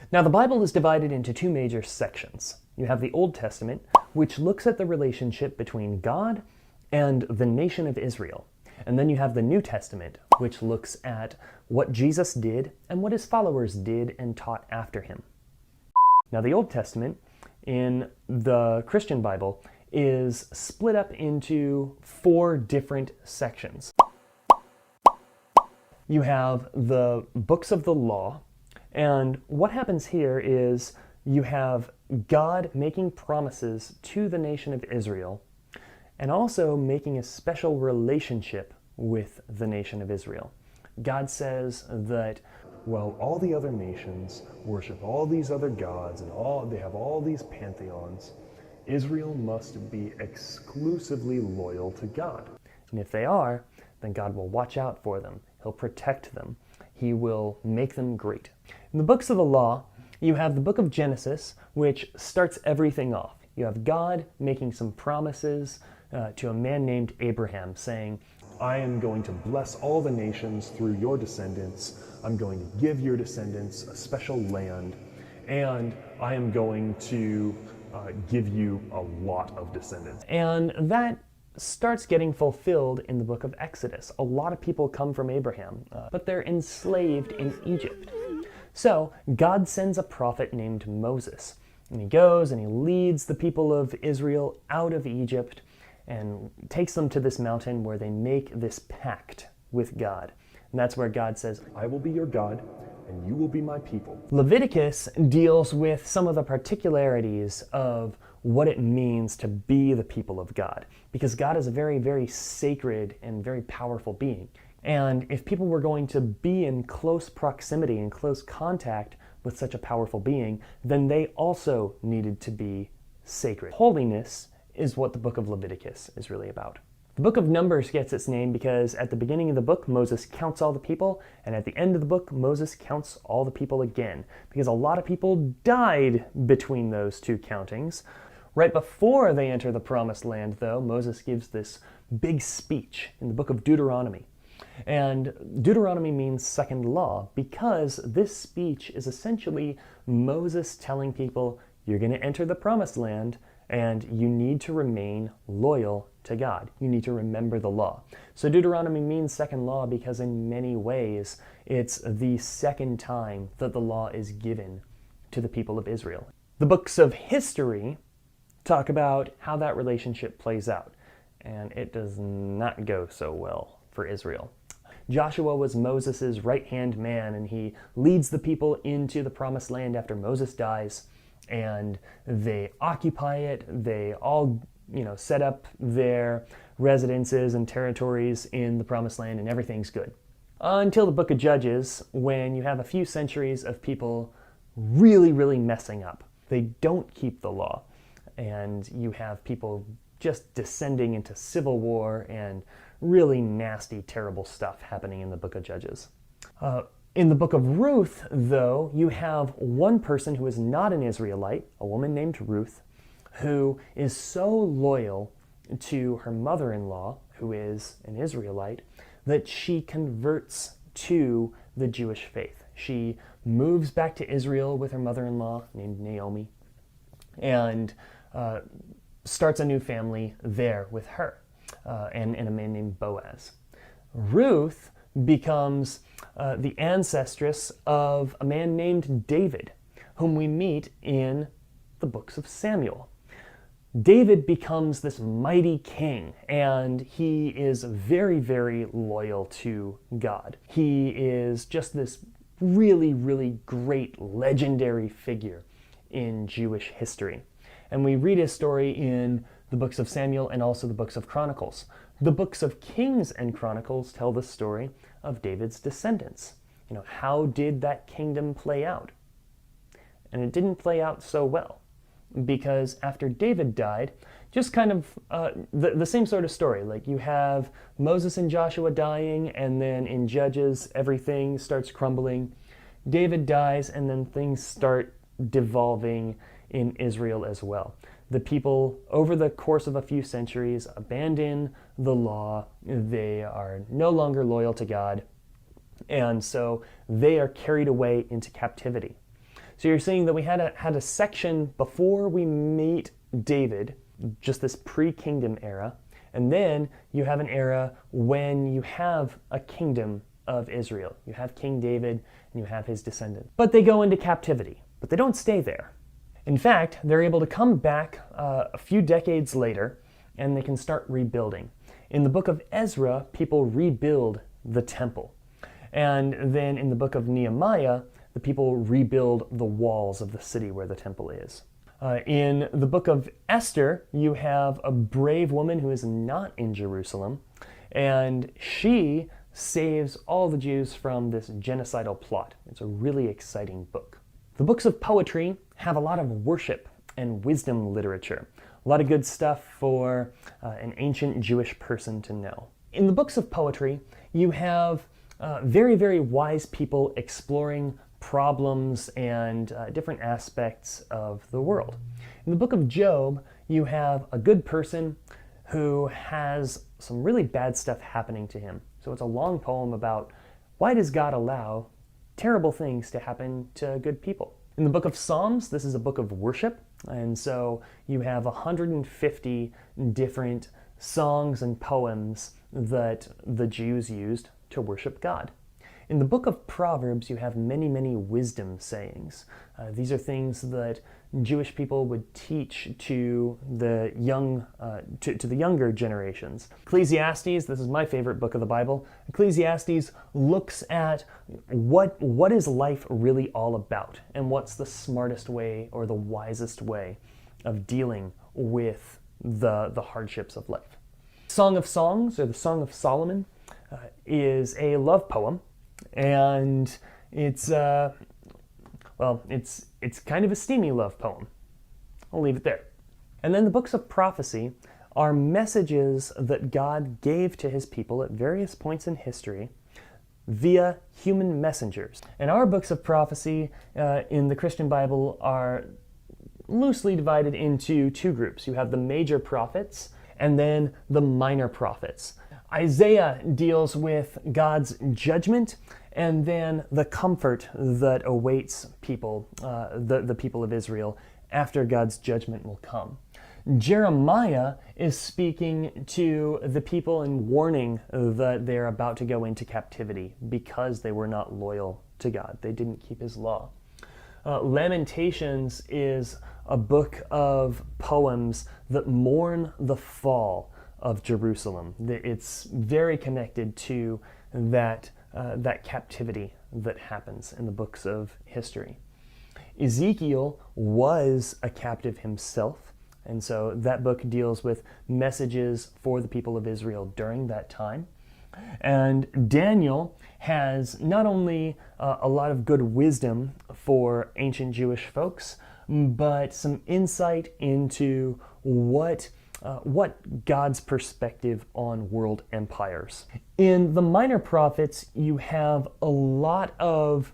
Now, the Bible is divided into two major sections. You have the Old Testament, which looks at the relationship between God and the nation of Israel. And then you have the New Testament, which looks at what Jesus did and what his followers did and taught after him. Now, the Old Testament in the Christian Bible is split up into 4 different sections. You have the books of the law, and what happens here is you have God making promises to the nation of Israel and also making a special relationship with the nation of Israel. God says that, well, all the other nations worship all these other gods and they have all these pantheons. Israel must be exclusively loyal to God. And if they are, then God will watch out for them. He'll protect them. He will make them great. In the books of the law, you have the book of Genesis, which starts everything off. You have God making some promises to a man named Abraham, saying, I am going to bless all the nations through your descendants. I'm going to give your descendants a special land, and I am going to give you a lot of descendants. And that starts getting fulfilled in the book of Exodus. A lot of people come from Abraham, but they're enslaved in Egypt. So God sends a prophet named Moses, and he goes and he leads the people of Israel out of Egypt and takes them to this mountain where they make this pact with God. And that's where God says, I will be your God, and you will be my people. Leviticus deals with some of the particularities of what it means to be the people of God, because God is a very, very sacred and very powerful being. And if people were going to be in close proximity and close contact with such a powerful being, then they also needed to be sacred. Holiness is what the book of Leviticus is really about. The book of Numbers gets its name because at the beginning of the book, Moses counts all the people, and at the end of the book, Moses counts all the people again, because a lot of people died between those two countings. Right before they enter the promised land, though, Moses gives this big speech in the book of Deuteronomy. And Deuteronomy means second law because this speech is essentially Moses telling people, you're going to enter the promised land, and you need to remain loyal to God. You need to remember the law. So Deuteronomy means second law because in many ways it's the second time that the law is given to the people of Israel. The books of history talk about how that relationship plays out, and it does not go so well for Israel. Joshua was Moses' right-hand man, and he leads the people into the promised land after Moses dies. And they occupy it. They all, set up their residences and territories in the promised land, and everything's good. Until the book of Judges, when you have a few centuries of people really, really messing up. They don't keep the law, and you have people just descending into civil war and really nasty, terrible stuff happening in the book of Judges. In the book of Ruth, though, you have one person who is not an Israelite, a woman named Ruth, who is so loyal to her mother-in-law, who is an Israelite, that she converts to the Jewish faith. She moves back to Israel with her mother-in-law named Naomi and starts a new family there with her and a man named Boaz. Ruth becomes the ancestress of a man named David, whom we meet in the books of Samuel. David becomes this mighty king, and he is very, very loyal to God. He is just this really, really great legendary figure in Jewish history. And we read his story in the books of Samuel and also the books of Chronicles. The books of Kings and Chronicles tell the story of David's descendants. How did that kingdom play out? And it didn't play out so well, because after David died, just kind of the same sort of story. Like you have Moses and Joshua dying, and then in Judges, everything starts crumbling. David dies, and then things start devolving in Israel as well. The people, over the course of a few centuries, abandon the law. They are no longer loyal to God, and so they are carried away into captivity. So you're seeing that we had a section before we meet David, just this pre-kingdom era, and then you have an era when you have a kingdom of Israel. You have King David and you have his descendants. But they go into captivity, but they don't stay there. In fact, they're able to come back a few decades later and they can start rebuilding. In the book of Ezra, people rebuild the temple. And then in the book of Nehemiah, the people rebuild the walls of the city where the temple is. In the book of Esther, you have a brave woman who is not in Jerusalem, and she saves all the Jews from this genocidal plot. It's a really exciting book. The books of poetry have a lot of worship and wisdom literature. A lot of good stuff for an ancient Jewish person to know. In the books of poetry, you have very, very wise people exploring problems and different aspects of the world. In the book of Job, you have a good person who has some really bad stuff happening to him. So it's a long poem about why does God allow terrible things to happen to good people. In the book of Psalms, this is a book of worship, and so you have 150 different songs and poems that the Jews used to worship God. In the book of Proverbs, you have many, many wisdom sayings. These are things that Jewish people would teach to the to the younger generations. Ecclesiastes, this is my favorite book of the Bible. Ecclesiastes looks at what is life really all about, and what's the smartest way or the wisest way of dealing with the hardships of life. Song of Songs, or the Song of Solomon, is a love poem. And it's kind of a steamy love poem. I'll leave it there. And then the books of prophecy are messages that God gave to his people at various points in history via human messengers. And our books of prophecy in the Christian Bible are loosely divided into two groups. You have the major prophets and then the minor prophets. Isaiah deals with God's judgment and then the comfort that awaits people, the people of Israel, after God's judgment will come. Jeremiah is speaking to the people and warning that they're about to go into captivity because they were not loyal to God. They didn't keep his law. Lamentations is a book of poems that mourn the fall of Jerusalem. It's very connected to that captivity that happens in the books of history. Ezekiel was a captive himself, and so that book deals with messages for the people of Israel during that time. And Daniel has not only a lot of good wisdom for ancient Jewish folks, but some insight into what God's perspective on world empires. In the minor prophets, you have a lot of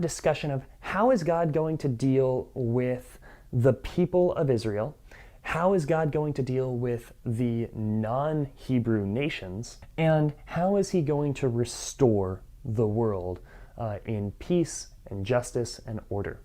discussion of how is God going to deal with the people of Israel, how is God going to deal with the non-Hebrew nations, and how is he going to restore the world in peace and justice and order.